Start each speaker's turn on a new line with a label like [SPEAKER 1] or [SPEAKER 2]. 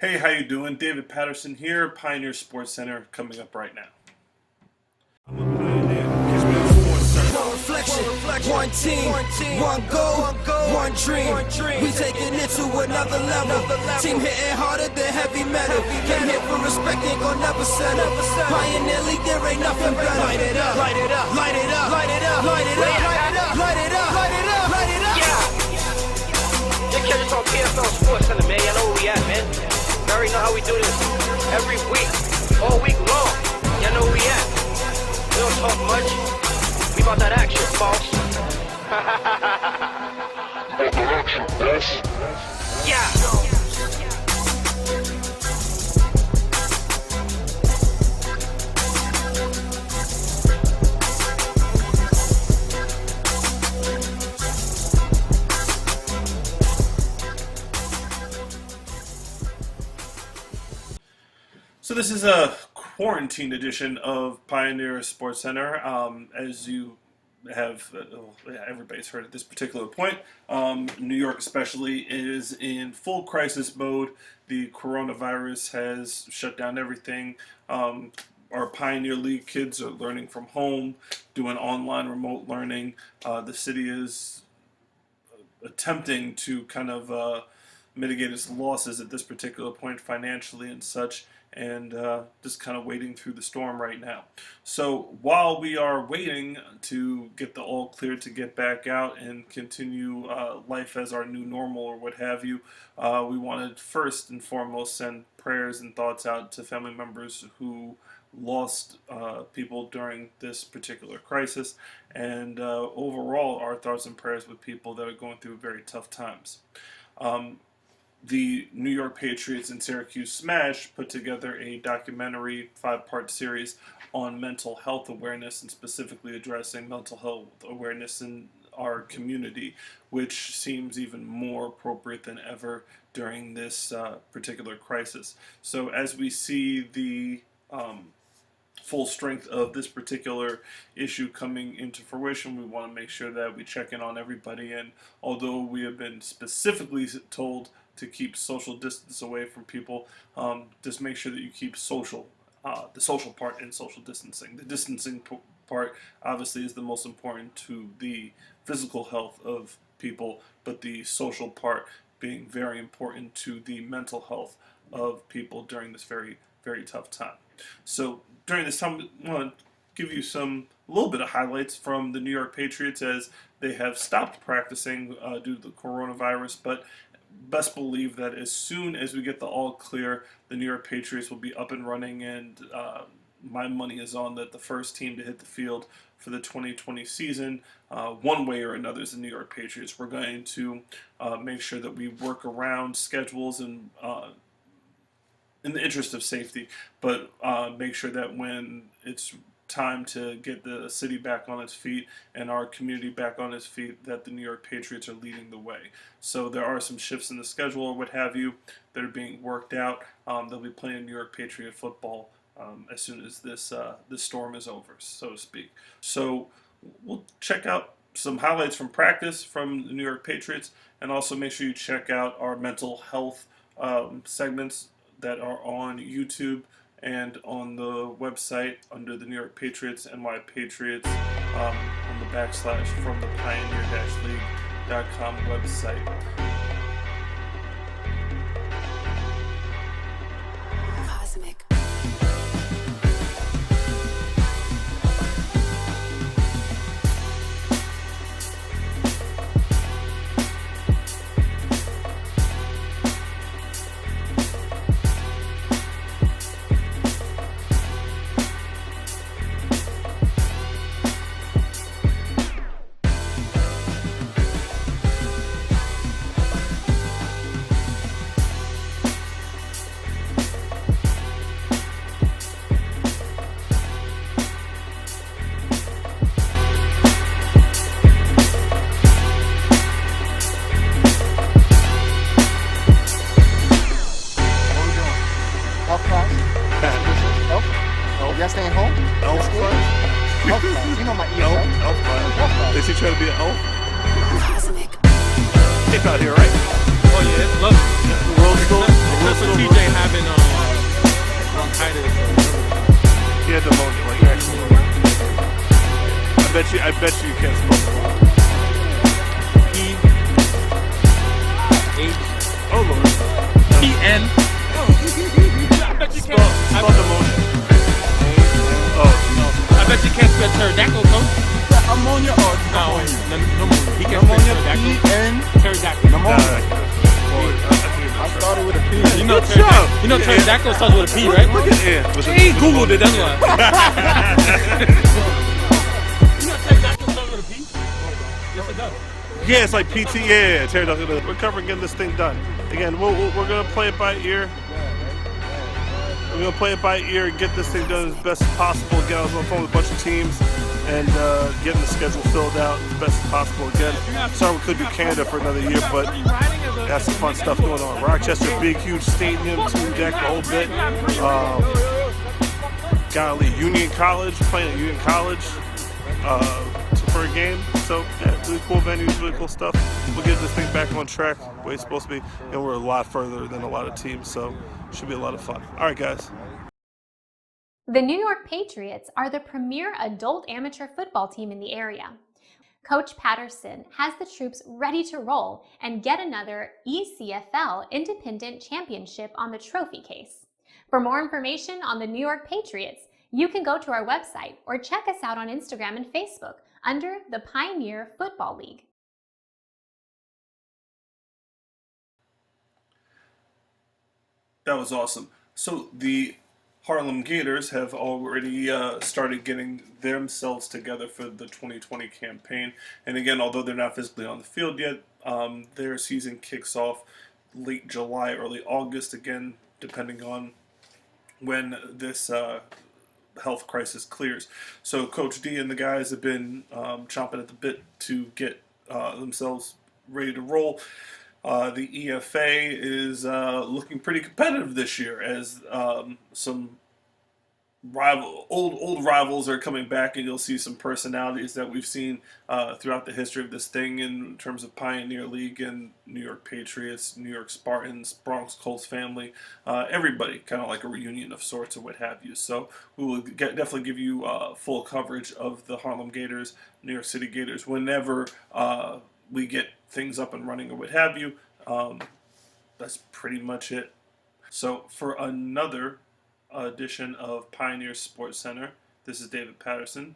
[SPEAKER 1] Hey, how you doing? David Patterson here, Pioneer Sports Center, coming up right now. I'm a pioneer.
[SPEAKER 2] One reflection, one team, one goal, one dream. We taking it to another level. Team hitting harder than heavy metal. Came here for respect, ain't gon' never settle. Pioneer League, there ain't nothing better. Light it up, light it up, light it up, light it up, light it up, light it up, light it up, light it up.
[SPEAKER 3] Yeah. You catch us on PFL Sports Center, man. Y'all know where we at, man. You already know how we do this. Every week, all week long. Y'all know where we at. We don't talk much. We about that action, boss. Yeah.
[SPEAKER 1] So this is a quarantine edition of Pioneer Sports Center. As you have, everybody's heard at this particular point, New York especially is in full crisis mode. The coronavirus has shut down everything. Our Pioneer League kids are learning from home, doing online remote learning. The city is attempting to kind of mitigate its losses at this particular point financially and such, and just kind of wading through the storm right now. So while we are waiting to get the all clear to get back out and continue life as our new normal or what have you, we wanted first and foremost send prayers and thoughts out to family members who lost people during this particular crisis, and overall our thoughts and prayers with people that are going through very tough times. The New York Patriots and Syracuse Smash put together a documentary 5-part series on mental health awareness, and specifically addressing mental health awareness in our community, which seems even more appropriate than ever during this particular crisis. So as we see the full strength of this particular issue coming into fruition, we want to make sure that we check in on everybody. And although we have been specifically told to keep social distance away from people, just make sure that you keep the social part in social distancing. The distancing part obviously is the most important to the physical health of people, but the social part being very important to the mental health of people during this very, very tough time. So during this time, I want to give you a little bit of highlights from the New York Patriots, as they have stopped practicing due to the coronavirus, but best believe that as soon as we get the all clear, the New York Patriots will be up and running, and my money is on that the first team to hit the field for the 2020 season, one way or another, is the New York Patriots. We're going to make sure that we work around schedules and in the interest of safety, but make sure that when it's time to get the city back on its feet and our community back on its feet, that the New York Patriots are leading the way. So there are some shifts in the schedule or what have you that are being worked out. They'll be playing New York Patriot football as soon as this storm is over, so to speak. So we'll check out some highlights from practice from the New York Patriots, and also make sure you check out our mental health segments that are on YouTube and on the website under the New York Patriots, NY Patriots, on the / from the Pioneer-League.com website.
[SPEAKER 2] Cosmic.
[SPEAKER 4] Y'all staying home?
[SPEAKER 5] Elf
[SPEAKER 4] That's good.
[SPEAKER 5] class?
[SPEAKER 4] Elf class. You know my ESL.
[SPEAKER 5] Elf class.
[SPEAKER 4] Elf class.
[SPEAKER 5] Is he trying to be an elf?
[SPEAKER 2] Cosmic.
[SPEAKER 5] It's out here, right?
[SPEAKER 6] Oh yeah, it's lovely.
[SPEAKER 5] The world school? The world
[SPEAKER 6] That's what
[SPEAKER 5] school.
[SPEAKER 6] TJ
[SPEAKER 5] bet you can't spell
[SPEAKER 6] P-H.
[SPEAKER 5] Oh Lord.
[SPEAKER 6] P-N. I bet you
[SPEAKER 5] Spell
[SPEAKER 6] can't.
[SPEAKER 5] pneumonia. Oh no.
[SPEAKER 6] I bet you can't spell pterodactyl, coach.
[SPEAKER 4] Ammonia or
[SPEAKER 6] No, pneumonia. He can't spell
[SPEAKER 4] pneumonia?
[SPEAKER 6] pterodactyl.
[SPEAKER 4] P-N.
[SPEAKER 6] Pterodactyl.
[SPEAKER 4] Pneumonia.
[SPEAKER 5] Lord,
[SPEAKER 4] I started with a P.
[SPEAKER 6] You know,
[SPEAKER 5] Good job.
[SPEAKER 6] pterodactyl starts with a P, right?
[SPEAKER 5] Look at Ian. With
[SPEAKER 6] He Googled it, that's why. You know pterodactyl starts with a P? Yes, it does.
[SPEAKER 5] Yeah, it's like PT. Yeah, pterodactyl. We're covering getting this thing done. Again, we're gonna play it by ear. We're gonna play it by ear and get this thing done as best as possible. Get on the phone with a bunch of teams and getting the schedule filled out as best as possible. Again, sorry we couldn't do Canada for another year, but got some fun stuff going on. Rochester, big, huge stadium, team deck, the whole bit. Golly, Union College, playing at Union College for a game. So, yeah, really cool venues, really cool stuff. We'll get this thing back on track the way it's supposed to be, and we're a lot further than a lot of teams, so should be a lot of fun. All right, guys.
[SPEAKER 7] The New York Patriots are the premier adult amateur football team in the area. Coach Patterson has the troops ready to roll and get another ECFL Independent Championship on the trophy case. For more information on the New York Patriots, you can go to our website or check us out on Instagram and Facebook under the Pioneer Football League.
[SPEAKER 1] That was awesome. So the Harlem Gators have already started getting themselves together for the 2020 campaign. And again, although they're not physically on the field yet, their season kicks off late July, early August, again, depending on when this health crisis clears. So Coach D and the guys have been chomping at the bit to get themselves ready to roll. The EFA is looking pretty competitive this year as some old rivals are coming back, and you'll see some personalities that we've seen throughout the history of this thing in terms of Pioneer League and New York Patriots, New York Spartans, Bronx Colts family, everybody, kind of like a reunion of sorts or what have you. So we will definitely give you full coverage of the Harlem Gators, New York City Gators, whenever we get things up and running or what have you. That's pretty much it. So for another edition of Pioneer Sports Center, this is David Patterson